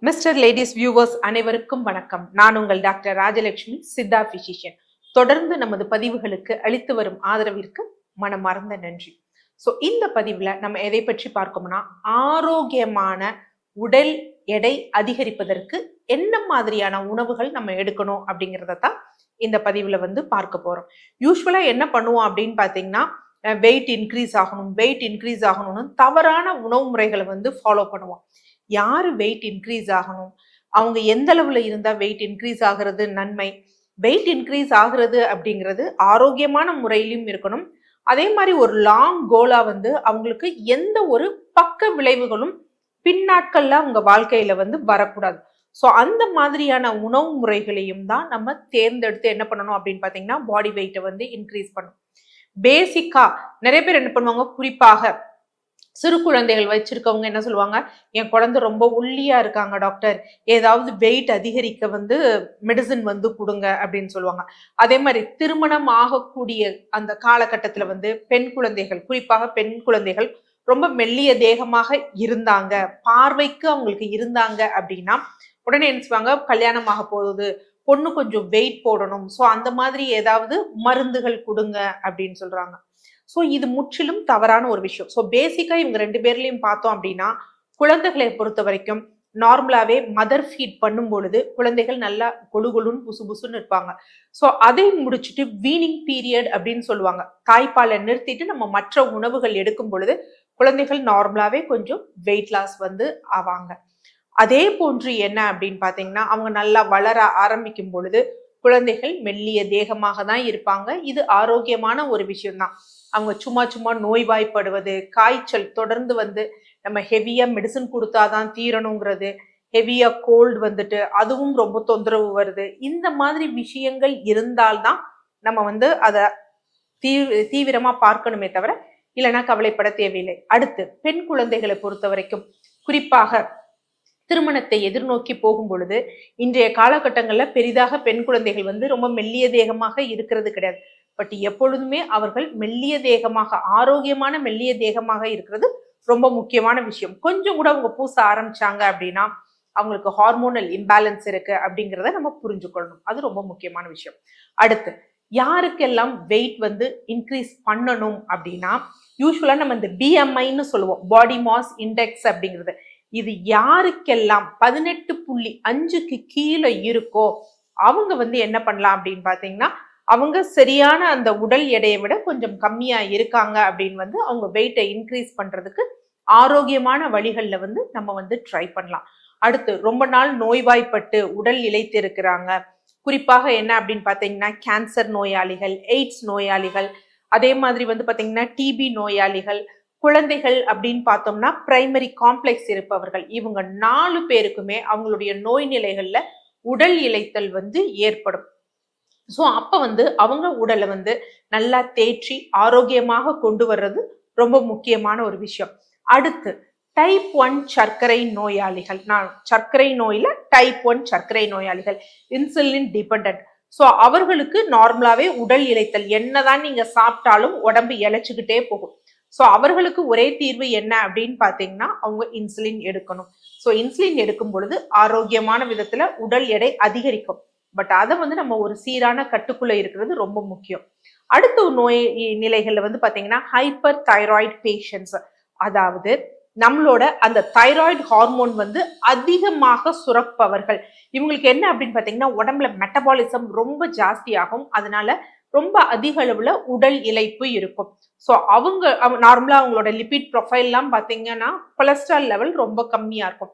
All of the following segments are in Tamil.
மிஸ்டர் லேடிஸ் வியூவர்ஸ் அனைவருக்கும் வணக்கம். நான் உங்கள் டாக்டர் ராஜலட்சுமி, சித்தா பிசிஷியன். தொடர்ந்து நமது பதிவுகளுக்கு அளித்து வரும் ஆதரவிற்கு மனமார்ந்த நன்றி. இந்த பதிவுல நம்ம எதை பற்றி பார்க்கோம்னா, ஆரோக்கியமான உடல் எடை அதிகரிப்பதற்கு என்ன மாதிரியான உணவுகள் நம்ம எடுக்கணும் அப்படிங்கிறத தான் இந்த பதிவுல பார்க்க போறோம். யூஸ்வலா என்ன பண்ணுவோம் அப்படின்னு பாத்தீங்கன்னா, வெயிட் இன்க்ரீஸ் ஆகணும்னு தவறான உணவு முறைகளை ஃபாலோ பண்ணுவோம். யாரு வெயிட் இன்க்ரீஸ் ஆகணும், அவங்க எந்த அளவுல இருந்தா வெயிட் இன்க்ரீஸ் ஆகிறது நன்மை, வெயிட் இன்க்ரீஸ் ஆகுறது அப்படிங்கிறது ஆரோக்கியமான முறையிலும் இருக்கணும். அதே மாதிரி ஒரு லாங் கோலா அவங்களுக்கு எந்த ஒரு பக்க விளைவுகளும் பின்னாட்கள்ல அவங்க வாழ்க்கையில வரக்கூடாது. அந்த மாதிரியான உணவு முறைகளையும் தான் நம்ம தேர்ந்தெடுத்து என்ன பண்ணணும் அப்படின்னு பாத்தீங்கன்னா, பாடி வெயிட்டை இன்க்ரீஸ் பண்ணணும். பேசிக்கா நிறைய பேர் என்ன பண்ணுவாங்க, குறிப்பாக சிறு குழந்தைகள் வச்சிருக்கவங்க என்ன சொல்லுவாங்க, என் குழந்தை ரொம்ப ஒல்லியா இருக்காங்க டாக்டர், ஏதாவது வெயிட் அதிகரிக்க மெடிசின் கொடுங்க அப்படின்னு சொல்லுவாங்க. அதே மாதிரி திருமணம் ஆகக்கூடிய அந்த காலகட்டத்துல பெண் குழந்தைகள், குறிப்பாக பெண் குழந்தைகள் ரொம்ப மெல்லிய தேகமாக இருந்தாங்க, பார்வைக்கு அவங்களுக்கு இருந்தாங்க அப்படின்னா உடனே என்ன சொல்லுவாங்க, கல்யாணம் ஆக போகுது, பொண்ணு கொஞ்சம் வெயிட் போடணும், அந்த மாதிரி ஏதாவது மருந்துகள் கொடுங்க அப்படின்னு சொல்றாங்க. இது முற்றிலும் தவறான ஒரு விஷயம். பேசிக்கா இவங்க ரெண்டு பேர்லயும் பார்த்தோம் அப்படின்னா, குழந்தைகளை பொறுத்த வரைக்கும் நார்மலாவே மதர் ஃபீட் பண்ணும் பொழுது குழந்தைகள் நல்லா கொழுகொழுன்னு புசு புசுன்னு இருப்பாங்க. அதை முடிச்சுட்டு வீனிங் பீரியட் அப்படின்னு சொல்லுவாங்க. தாய்ப்பாலை நிறுத்திட்டு நம்ம மற்ற உணவுகள் எடுக்கும் பொழுது குழந்தைகள் நார்மலாவே கொஞ்சம் வெயிட் லாஸ் ஆவாங்க. அதே போன்று என்ன அப்படின்னு பாத்தீங்கன்னா, அவங்க நல்லா வளர ஆரம்பிக்கும் பொழுது குழந்தைகள் மெல்லிய தேகமாக தான் இருப்பாங்க. இது ஆரோக்கியமான ஒரு விஷயம்தான். அவங்க சும்மா நோய்வாய்ப்படுவது, காய்ச்சல் தொடர்ந்து நம்ம ஹெவியா மெடிசன் கொடுத்தாதான் தீரணுங்கிறது, ஹெவியா கோல்டு அதுவும் ரொம்ப தொந்தரவு வருது. இந்த மாதிரி விஷயங்கள் இருந்தால்தான் நம்ம அதை தீவிரமா பார்க்கணுமே தவிர இல்லைன்னா கவலைப்பட தேவையில்லை. அடுத்து பெண் குழந்தைகளை பொறுத்த வரைக்கும், குறிப்பாக திருமணத்தை எதிர்நோக்கி போகும் பொழுது இன்றைய காலகட்டங்கள்ல பெரிதாக பெண் குழந்தைகள் ரொம்ப மெல்லிய தேகமாக இருக்கிறது கிடையாது. பட் எப்பொழுதுமே அவர்கள் மெல்லிய தேகமாக, ஆரோக்கியமான மெல்லிய தேகமாக இருக்கிறது ரொம்ப முக்கியமான விஷயம். கொஞ்சம் கூட அவங்க பூச ஆரம்பிச்சாங்க அப்படின்னா அவங்களுக்கு ஹார்மோனல் இம்பேலன்ஸ் இருக்கு அப்படிங்கிறத நம்ம புரிஞ்சுக்கொள்ளணும். அது ரொம்ப முக்கியமான விஷயம். அடுத்து யாருக்கெல்லாம் வெயிட் இன்க்ரீஸ் பண்ணணும் அப்படின்னா, யூஸ்வலா நம்ம இந்த BMIன்னு சொல்லுவோம், பாடி மாஸ் இண்டெக்ஸ் அப்படிங்கிறது. இது யாருக்கெல்லாம் 18.5க்கு கீழே இருக்கோ அவங்க என்ன பண்ணலாம் அப்படின்னு பாத்தீங்கன்னா, அவங்க சரியான அந்த உடல் எடையை விட கொஞ்சம் கம்மியா இருக்காங்க அப்படின்னு அவங்க வெயிட்டை இன்க்ரீஸ் பண்றதுக்கு ஆரோக்கியமான வழிகள்ல நம்ம ட்ரை பண்ணலாம். அடுத்து ரொம்ப நாள் நோய்வாய்ப்பட்டு உடல் இளைத்து இருக்கிறாங்க, குறிப்பாக என்ன அப்படின்னு பாத்தீங்கன்னா கேன்சர் நோயாளிகள், எய்ட்ஸ் நோயாளிகள், அதே மாதிரி பாத்தீங்கன்னா TB நோயாளிகள், குழந்தைகள் அப்படின்னு பார்த்தோம்னா பிரைமரி காம்ப்ளெக்ஸ் இருப்பவர்கள், இவங்க 4 பேருக்குமே அவங்களுடைய நோய் நிலைகள்ல உடல் இளைத்தல் ஏற்படும். அப்ப அவங்க உடலை நல்லா தேற்றி ஆரோக்கியமாக கொண்டு வர்றது ரொம்ப முக்கியமான ஒரு விஷயம். அடுத்து டைப் 1 சர்க்கரை நோயாளிகள், நான் சர்க்கரை நோயில டைப் 1 சர்க்கரை நோயாளிகள், இன்சுலின் டிபெண்டன்ட். அவர்களுக்கு நார்மலாவே உடல் இளைத்தல், என்னதான் நீங்க சாப்பிட்டாலும் உடம்பு இழைச்சுக்கிட்டே போகும். அவர்களுக்கு ஒரே தீர்வு என்ன அப்படின்னு பாத்தீங்கன்னா, அவங்க இன்சுலின் எடுக்கணும். இன்சுலின் எடுக்கும் பொழுது ஆரோக்கியமான விதத்துல உடல் எடை அதிகரிக்கும். பட் அதை நம்ம ஒரு சீரான கட்டுக்குள்ள இருக்கிறது ரொம்ப முக்கியம். அடுத்த நோய் நிலைகள்ல பாத்தீங்கன்னா ஹைப்பர் தைராய்டு பேஷண்ட்ஸ், அதாவது நம்மளோட அந்த தைராய்டு ஹார்மோன் அதிகமாக சுரப்பவர்கள். இவங்களுக்கு என்ன அப்படின்னு பாத்தீங்கன்னா, உடம்புல மெட்டபாலிசம் ரொம்ப ஜாஸ்தியாகும், அதனால ரொம்ப அதிக அளவுல உடல் இளைப்பு இருக்கும். அவங்க நார்மலா அவங்களோட லிபிட் ப்ரொஃபைல் எல்லாம் பாத்தீங்கன்னா கொலஸ்ட்ரால் லெவல் ரொம்ப கம்மியா இருக்கும்.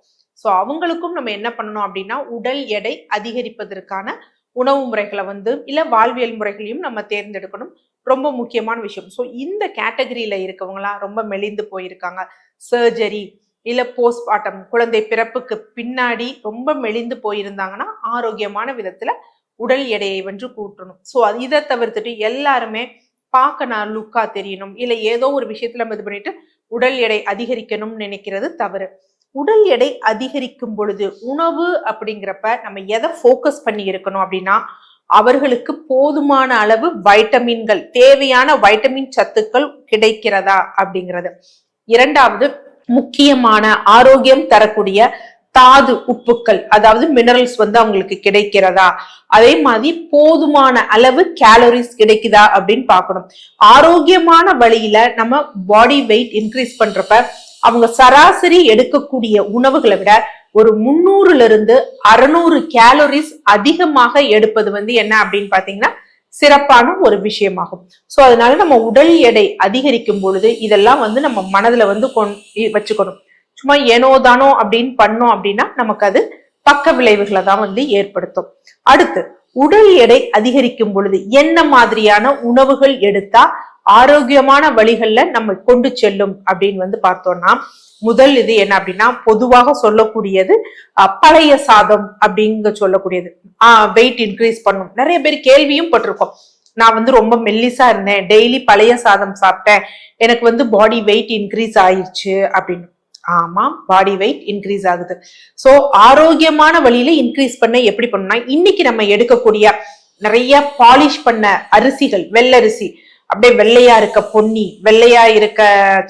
அவங்களுக்கும் நம்ம என்ன பண்ணணும் அப்படின்னா, உடல் எடை அதிகரிப்பதற்கான உணவு முறைகளை இல்ல வாழ்வியல் முறைகளையும் நம்ம தேர்ந்தெடுக்கணும். ரொம்ப முக்கியமான விஷயம். இந்த கேட்டகரியில இருக்கவங்களா ரொம்ப மெலிந்து போயிருக்காங்க, சர்ஜரி இல்ல போஸ்ட்மார்ட்டம், குழந்தை பிறப்புக்கு பின்னாடி ரொம்ப மெலிந்து போயிருந்தாங்கன்னா ஆரோக்கியமான விதத்துல உடல் எடையை கூட்டணும். இதை தவிர்த்துட்டு எல்லாருமே பார்க்க நான் லுக்கா தெரியணும், இல்ல ஏதோ ஒரு விஷயத்துல இது பண்ணிட்டு உடல் எடை அதிகரிக்கணும்னு நினைக்கிறது தவறு. உடல் எடை அதிகரிக்கும் பொழுது உணவு அப்படிங்கிறப்ப நம்ம எதை ஃபோக்கஸ் பண்ணி இருக்கணும் அப்படின்னா, அவர்களுக்கு போதுமான அளவு வைட்டமின்கள், தேவையான வைட்டமின் சத்துக்கள் கிடைக்கிறதா அப்படிங்கிறது. இரண்டாவது, முக்கியமான ஆரோக்கியம் தரக்கூடிய தாது உப்புக்கள் அதாவது மினரல்ஸ் வந்து அவங்களுக்கு கிடைக்கிறதா, அதே மாதிரி போதுமான அளவு கேலரிஸ் கிடைக்குதா அப்படின்னு பார்க்கணும். ஆரோக்கியமான வழியில நம்ம பாடி வெயிட் இன்க்ரீஸ் பண்றப்ப அவங்க சராசரி எடுக்கக்கூடிய உணவுகளை விட ஒரு 300 கேலரிஸ் அதிகமாக எடுப்பது வந்து என்ன அப்படின்னு பாத்தீங்கன்னா சிறப்பான ஒரு விஷயமாகும். சோ அதனால நம்ம உடல் எடை அதிகரிக்கும் பொழுது இதெல்லாம் வந்து நம்ம மனதுல வந்து வச்சுக்கணும். சும்மா ஏனோ தானோ அப்படின்னு பண்ணோம் அப்படின்னா நமக்கு அது பக்க விளைவுகளை தான் வந்து ஏற்படுத்தும். அடுத்து உடல் எடை அதிகரிக்கும் பொழுது என்ன மாதிரியான உணவுகள் எடுத்தா ஆரோக்கியமான வழிகள்ல நம்ம கொண்டு செல்லும் அப்படின்னு வந்து பார்த்தோம்னா, முதல் இது என்ன அப்படின்னா பொதுவாக சொல்லக்கூடியது பழைய சாதம் அப்படிங்க சொல்லக்கூடியது வெயிட் இன்க்ரீஸ் பண்ணும். நிறைய பேர் கேள்வியும் பட்டிருக்கோம். நான் வந்து ரொம்ப மெல்லிசா இருந்தேன், டெய்லி பழைய சாதம் சாப்பிட்டேன், எனக்கு வந்து பாடி வெயிட் இன்க்ரீஸ் ஆயிடுச்சு அப்படின்னு. ஆமா, பாடி வெயிட் இன்க்ரீஸ் ஆகுது. சோ ஆரோக்கியமான வழியில இன்க்ரீஸ் பண்ண எப்படி பண்ணா, இன்னைக்கு நம்ம எடுக்கக்கூடிய நிறைய பாலிஷ் பண்ண அரிசிகள், வெள்ளரிசி, அப்படியே வெள்ளையா இருக்க பொன்னி, வெள்ளையா இருக்க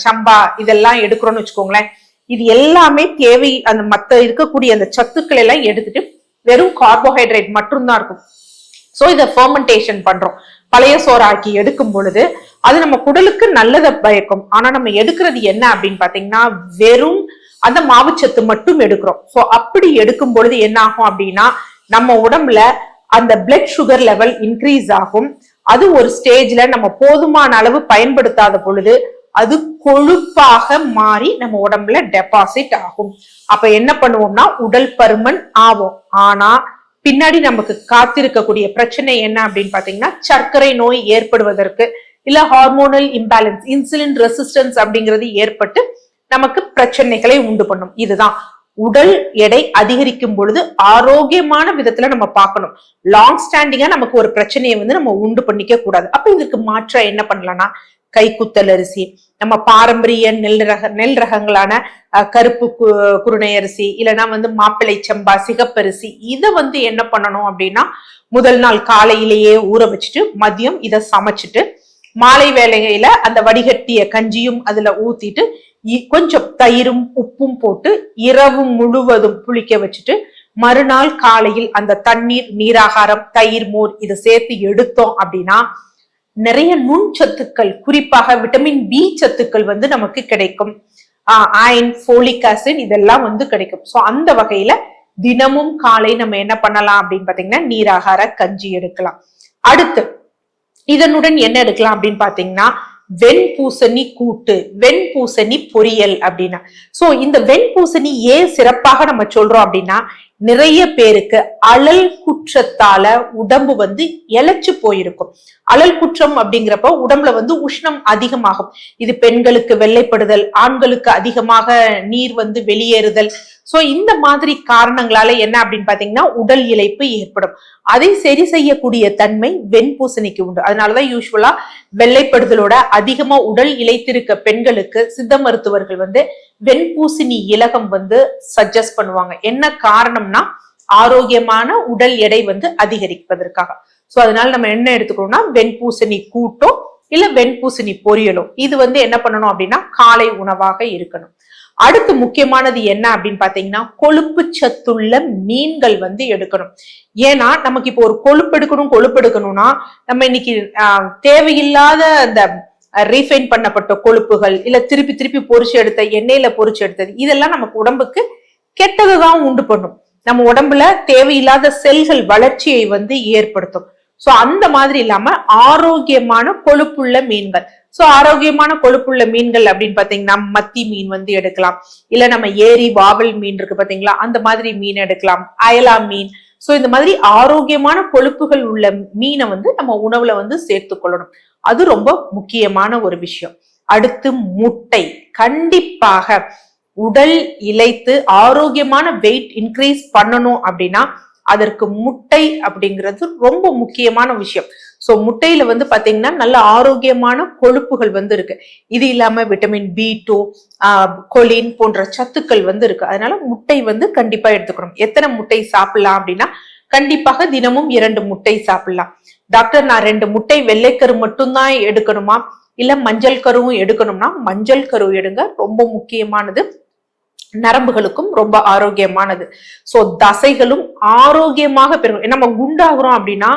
சம்பா, இதெல்லாம் எடுக்கிறோம்னு வச்சுக்கோங்களேன். இது எல்லாமே தேவை, அந்த மத்த இருக்கக்கூடிய அந்த சத்துக்கள் எல்லாம் எடுத்துட்டு வெறும் கார்போஹைட்ரேட் மட்டும்தான் இருக்கும். சோ இதை ஃபெர்மெண்டேஷன் பண்றோம். பழைய சோறாக்கி எடுக்கும் பொழுது அது நம்ம குடலுக்கு நல்லதை பயக்கும். ஆனா நம்ம எடுக்கிறது என்ன அப்படின்னு பாத்தீங்கன்னா வெறும் அந்த மாவுச்சத்து மட்டும் எடுக்கிறோம். சோ அப்படி எடுக்கும் பொழுது என்ன ஆகும் அப்படின்னா நம்ம உடம்புல அந்த பிளட் சுகர் லெவல் இன்க்ரீஸ் ஆகும். அது ஒரு ஸ்டேஜ்ல நம்ம போதுமான அளவு பயன்படுத்தாத பொழுது அது கொழுப்பாக மாறி நம்ம உடம்புல டெபாசிட் ஆகும். அப்ப என்ன பண்ணுவோம்னா உடல் பருமன் ஆகும். ஆனா பின்னாடி நமக்கு காத்திருக்கக்கூடிய பிரச்சனை என்ன அப்படின்னு பாத்தீங்கன்னா சர்க்கரை நோய் ஏற்படுவதற்கு, இல்ல ஹார்மோனல் இம்பேலன்ஸ், இன்சுலின் ரெசிஸ்டன்ஸ் அப்படிங்கிறது ஏற்பட்டு நமக்கு பிரச்சனைகளை உண்டு பண்ணும். இதுதான் உடல் எடை அதிகரிக்கும் பொழுது ஆரோக்கியமான விதத்துல நம்ம பார்க்கணும். லாங் ஸ்டாண்டிங்கா நமக்கு ஒரு பிரச்சனையை வந்து நம்ம உண்டு பண்ணிக்க கூடாது. அப்ப இதுக்கு மாற்றா என்ன பண்ணலாம்னா கைக்குத்தல் அரிசி, நம்ம பாரம்பரிய நெல் ரகங்களான கருப்பு குருணை அரிசி, இல்லைன்னா வந்து மாப்பிள்ளை சம்பா, சிகப்பரிசி, இதை வந்து என்ன பண்ணணும் அப்படின்னா முதல் நாள் காலையிலேயே ஊற வச்சுட்டு மதியம் இதை சமைச்சிட்டு மாலை வேளையில அந்த வடிகட்டிய கஞ்சியும் அதுல ஊத்திட்டு கொஞ்சம் தயிரும் உப்பும் போட்டு இரவு முழுவதும் புளிக்க வச்சுட்டு மறுநாள் காலையில் அந்த தண்ணீர், நீராகாரம், தயிர், மோர் இதை சேர்த்து எடுத்தோம் அப்படின்னா நிறைய நுண்சத்துக்கள், குறிப்பாக விட்டமின் பி சத்துக்கள் வந்து நமக்கு கிடைக்கும். அயன், ஃபோலிக் ஆசிட் இதெல்லாம் வந்து கிடைக்கும். சோ அந்த வகையில தினமும் காலை நம்ம என்ன பண்ணலாம் அப்படின்னு பாத்தீங்கன்னா நீராகார கஞ்சி எடுக்கலாம். அடுத்து இதனுடன் என்ன எடுக்கலாம் அப்படின்னு பாத்தீங்கன்னா வெண்பூசணி கூட்டு, வெண்பூசணி பொரியல் அப்படின்னா. சோ இந்த வெண்பூசணி ஏன் சிறப்பாக நம்ம சொல்றோம் அப்படின்னா நிறைய பேருக்கு அழல் குற்றத்தால உடம்பு வந்து இழைச்சு போயிருக்கும். அழல் குற்றம் அப்படிங்கிறப்ப உடம்புல வந்து உஷ்ணம் அதிகமாகும். இது பெண்களுக்கு வெள்ளைப்படுதல், ஆண்களுக்கு அதிகமாக நீர் வந்து வெளியேறுதல். சோ இந்த மாதிரி காரணங்களால என்ன அப்படின்னு பாத்தீங்கன்னா உடல் இளைப்பு ஏற்படும். அதை சரி செய்யக்கூடிய தன்மை வெண்பூசணிக்கு உண்டு. அதனாலதான் யூஸ்வலா வெள்ளைப்படுதலோட அதிகமா உடல் இளைத்திருக்க பெண்களுக்கு சித்த மருத்துவர்கள் வந்து வெண்பூசணி இலகம் வந்து சஜஸ்ட் பண்ணுவாங்க. என்ன காரணம்னா ஆரோக்கியமான உடல் எடை வந்து அதிகரிப்பதற்காக. சோ அதனால நம்ம என்ன எடுத்துக்கணும்னா வெண்பூசணி கூட்டோ இல்ல வெண்பூசணி பொரியலோ இது வந்து என்ன பண்ணணும் அப்படின்னா காலை உணவாக இருக்கணும். அடுத்து முக்கியமானது என்ன அப்படின்னு பாத்தீங்கன்னா கொழுப்பு சத்துள்ள மீன்கள் வந்து எடுக்கணும். ஏன்னா நமக்கு இப்போ ஒரு கொழுப்பு எடுக்கணும்னா நம்ம இன்னைக்கு தேவையில்லாத அந்த ரீஃபைன் பண்ணப்பட்ட கொழுப்புகள், இல்ல திருப்பி திருப்பி பொரிச்சு எடுத்த எண்ணெயில பொரிச்சு எடுத்தது, இதெல்லாம் நமக்கு உடம்புக்கு கெட்டதுதான் உண்டு பண்ணும். நம்ம உடம்புல தேவையில்லாத செல்கள் வளர்ச்சியை வந்து ஏற்படுத்தும். சோ அந்த மாதிரி இல்லாம ஆரோக்கியமான கொழுப்புள்ள மீன்கள். சோ ஆரோக்கியமான கொழுப்புள்ள மீன்கள் அப்படின்னு பாத்தீங்கன்னா மத்தி மீன் வந்து எடுக்கலாம், இல்ல நம்ம ஏரி வாவல் மீன் இருக்கு பாத்தீங்களா, அந்த மாதிரி மீன் எடுக்கலாம், அயலா மீன். சோ இந்த மாதிரி ஆரோக்கியமான கொழுப்புகள் உள்ள மீனை வந்து நம்ம உணவுல வந்து சேர்த்து கொள்ளணும். அது ரொம்ப முக்கியமான ஒரு விஷயம். அடுத்து முட்டை. கண்டிப்பாக உடல் இளைத்து ஆரோக்கியமான வெயிட் இன்க்ரீஸ் பண்ணணும் அப்படின்னா அதற்கு முட்டை அப்படிங்கிறது ரொம்ப முக்கியமான விஷயம். சோ முட்டையில வந்து பாத்தீங்கன்னா நல்ல ஆரோக்கியமான கொழுப்புகள் வந்து இருக்கு. இது இல்லாம விட்டமின் B2, கொலின் போன்ற சத்துக்கள் வந்து இருக்கு. அதனால முட்டை வந்து கண்டிப்பா எடுத்துக்கணும். எத்தனை முட்டை சாப்பிடலாம் அப்படின்னா கண்டிப்பாக தினமும் 2 முட்டை சாப்பிடலாம். டாக்டர் நான் 2 முட்டை வெள்ளைக்கரு மட்டும்தான் எடுக்கணுமா, இல்ல மஞ்சள் கருவும் எடுக்கணும்னா மஞ்சள் கரு எடுங்க, ரொம்ப முக்கியமானது. நரம்புகளுக்கும் ரொம்ப ஆரோக்கியமானது. சோ தசைகளும் ஆரோக்கியமாக பெறும். நம்ம குண்டாகிறோம் அப்படின்னா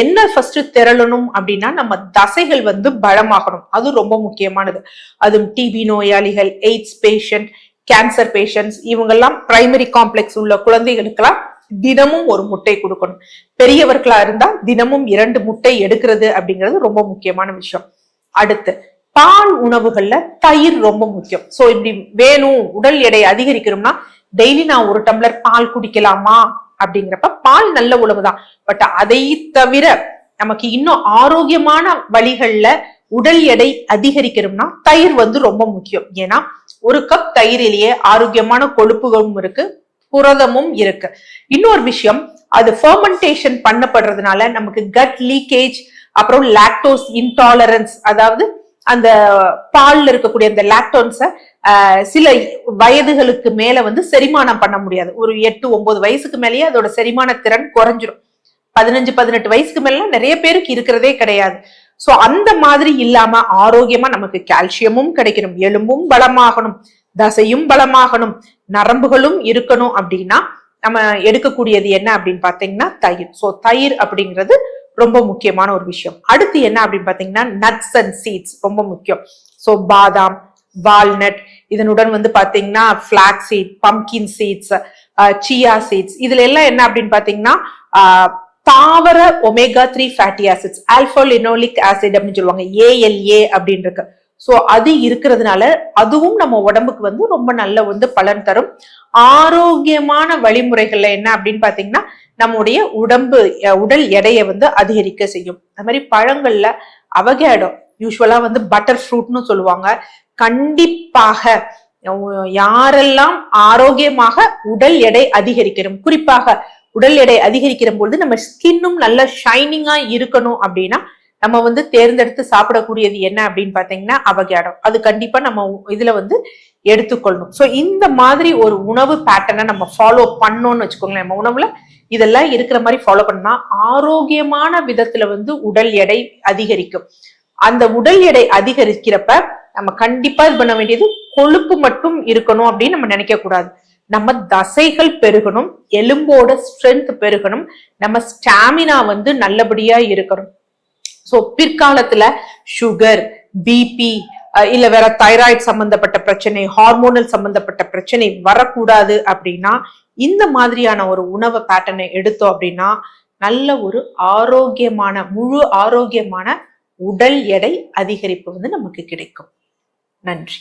என்ன ஃபர்ஸ்ட் திரளணும் அப்படின்னா நம்ம தசைகள் வந்து பலமாகணும். அது ரொம்ப முக்கியமானது. அதுவும் டிபி நோயாளிகள், எய்ட்ஸ் பேஷண்ட், கேன்சர் பேஷண்ட்ஸ், இவங்கெல்லாம் பிரைமரி காம்ப்ளெக்ஸ் உள்ள குழந்தைகளுக்கெல்லாம் தினமும் ஒரு முட்டை கொடுக்கணும். பெரியவர்களா இருந்தா தினமும் 2 முட்டை எடுக்கிறது அப்படிங்கிறது ரொம்ப முக்கியமான விஷயம். அடுத்து பால் உணவுகள்ல தயிர் ரொம்ப முக்கியம். சோ இப்படி வேணும் உடல் எடை அதிகரிக்கணும்னா டெய்லி நான் 1 டம்ளர் பால் குடிக்கலாமா அப்படிங்கிறப்ப பால் நல்ல உணவுதான். பட் அதை தவிர நமக்கு இன்னும் ஆரோக்கியமான வழிகள்ல உடல் எடை அதிகரிக்கணும்னா தயிர் வந்து ரொம்ப முக்கியம். ஏன்னா 1 கப் தயிரிலேயே ஆரோக்கியமான கொழுப்புகளும் இருக்கு, புரதமும் இருக்கு. இன்னொரு விஷயம், அது ஃபெர்மெண்டேஷன் பண்ணப்படுறதுனால நமக்கு கட் லீக்கேஜ், அப்புறம் லாக்டோஸ் இன்டாலரன்ஸ், அதாவது அந்த பால்ல இருக்கக்கூடிய அந்த லாக்டோன்ஸ சில வயதுகளுக்கு மேல வந்து செரிமானம் பண்ண முடியாது. ஒரு 8-9 வயசுக்கு மேலேயே அதோட செரிமான திறன் குறைஞ்சிரும். 15-18 வயசுக்கு மேல நிறைய பேருக்கு இருக்கிறதே கிடையாது. சோ அந்த மாதிரி இல்லாம ஆரோக்கியமா நமக்கு கால்சியமும் கிடைக்கணும், எலும்பும் பலமாகணும், தசையும் பலமாகணும், நரம்புகளும் இருக்கணும் அப்படின்னா நம்ம எடுக்கக்கூடியது என்ன அப்படின்னு பாத்தீங்கன்னா தயிர். சோ தயிர் அப்படிங்கிறது ரொம்ப முக்கியமான ஒரு விஷயம். அடுத்து என்ன அப்படின்னு பாத்தீங்கன்னா நட்ஸ் அண்ட் சீட்ஸ் ரொம்ப முக்கியம். சோ பாதாம், வால்நட், இதனுடன் வந்து பாத்தீங்கன்னா black seed, pumpkin seeds, chia seeds, இதுல எல்லாம் என்ன அப்படின்னு பாத்தீங்கன்னா தாவர omega 3 fatty acids, alpha linolenic acid அப்படின்னு சொல்லுவாங்க, ALA அப்படின்னு இருக்கு. சோ அது இருக்கிறதுனால அதுவும் நம்ம உடம்புக்கு வந்து ரொம்ப நல்ல வந்து பலன் தரும். ஆரோக்கியமான வழிமுறைகள்ல என்ன அப்படின்னு பாத்தீங்கன்னா நம்முடைய உடல் எடையை வந்து அதிகரிக்க செய்யும். அது மாதிரி பழங்கள்ல அவகேடோ, யூஸ்வலா வந்து பட்டர் ஃப்ரூட்னு சொல்லுவாங்க. கண்டிப்பாக யாரெல்லாம் ஆரோக்கியமாக உடல் எடை அதிகரிக்கணும், குறிப்பாக உடல் எடை அதிகரிக்கிற பொழுது நம்ம ஸ்கின்னும் நல்ல ஷைனிங்கா இருக்கணும் அப்படின்னா நம்ம வந்து தேர்ந்தெடுத்து சாப்பிடக்கூடியது என்ன அப்படின்னு பாத்தீங்கன்னா அவகேடோ. அது கண்டிப்பா நம்ம இதுல வந்து எடுத்துக்கொள்ளணும். சோ இந்த மாதிரி ஒரு உணவு பேட்டர்னை நம்ம ஃபாலோ பண்ணோம்னு வச்சுக்கோங்களேன். நம்ம உணவுல இதெல்லாம் இருக்கிற மாதிரி ஃபாலோ பண்ணா ஆரோக்கியமான விதத்துல வந்து உடல் எடை அதிகரிக்கும். அந்த உடல் எடை அதிகரிக்கிறப்ப நம்ம கண்டிப்பா இது பண்ண வேண்டியது கொழுப்பு மட்டும் இருக்கணும் அப்படின்னு நம்ம நினைக்க கூடாது. நம்ம தசைகள் பெருகணும், எலும்போட ஸ்ட்ரென்த் பெருகணும், நம்ம ஸ்டாமினா வந்து நல்லபடியா இருக்கணும். சோ பிற்காலத்துல சுகர், பிபி, இல்ல வேற தைராய்டு சம்பந்தப்பட்ட பிரச்சனை, ஹார்மோனல் சம்பந்தப்பட்ட பிரச்சனை வரக்கூடாது அப்படின்னா இந்த மாதிரியான ஒரு உணவு பேட்டர்னை எடுத்தோம் அப்படின்னா நல்ல ஒரு ஆரோக்கியமான, முழு ஆரோக்கியமான உடல் எடை அதிகரிப்பு வந்து நமக்கு கிடைக்கும். நன்றி.